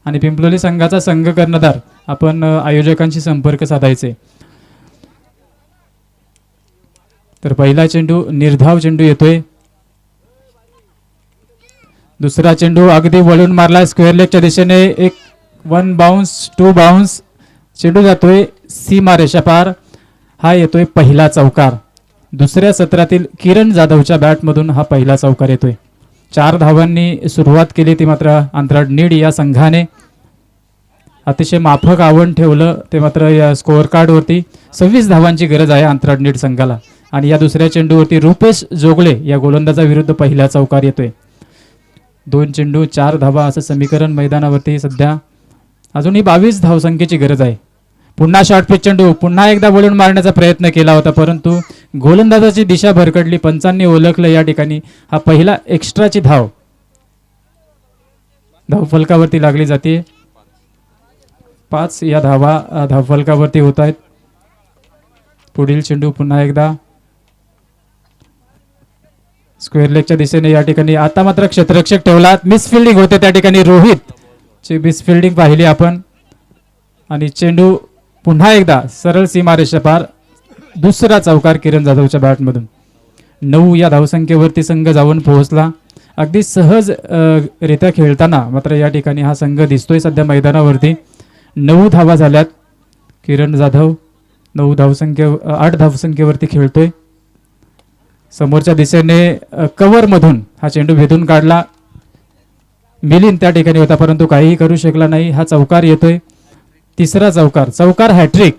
आणि पिंपलोली संघाचा संघ कर्णधार आपण आयोजकांशी संपर्क साधायचे. तर पहिला चेंडू निर्धाव चेंडू येतोय. दुसरा चेंडू अगदी वळून मारला स्क्वेअर लेगच्या दिशेने. एक 1 बाउन्स 2 बाउन्स चेंडू जातोय सीमा रेषा पार. हा येतोय पहिला चौकार. दुसऱ्या सत्रातील किरण जाधवच्या बॅटमधून हा पहिला चौकार येतोय. 4 धावांनी सुरुवात केली ती मात्र अंतराळ नीड या संघाने. अतिशय माफक आव्हान ठेवलं ते मात्र या स्कोअर कार्डवरती. 26 धावांची गरज आहे अंतराळ नीड संघाला. आणि या दुसऱ्या चेंडूवरती रुपेश जोगळे या गोलंदाजाविरुद्ध पहिला चौकार येतोय. 2 चेंडू 4 धावा असं समीकरण मैदानावरती सध्या. अजूनही 22 धावसंख्येची गरज आहे. पुन्हा शॉर्ट पिच चेंडू पुन्हा एकदा वळून मारण्याचा प्रयत्न केला होता परंतु गोलंदाजाची दिशा भरकडली. पंचांनी ओळखलं या ठिकाणी. हा पहिला एक्स्ट्राची धाव धावफलकावरती लागली जाते. 5 या धावा धावफलकावरती होत आहेत. पुढील चेंडू पुन्हा एकदा स्क्वेअर लेगच्या दिशेने या ठिकाणी. आता मात्र क्षेत्ररक्षक ठेवला. मिसफिल्डिंग होते त्या ठिकाणी. रोहित ची मिसफिल्डिंग पाहिली आपण. आणि चेंडू पुन्हा एकदा सरळ सीमारेषा पार. दुसरा चौकार किरण जाधवच्या बॅटमधून. 9 या धावसंख्येवरती संघ जाऊन पोहोचला. अगदी सहज रित्या खेळताना मात्र या ठिकाणी हा संघ दिसतोय सध्या मैदानावरती. 9 धावा झाल्यात. किरण जाधव 8 धावसंख्येवरती खेळतोय. समोरच्या दिशेने कव्हर मधून हा चेंडू भेदून काढला. मिलिंद त्या ठिकाणी होता परंतु काहीही करू शकला नाही. हा चौकार येतोय. तिसरा चौकार हॅट्रिक.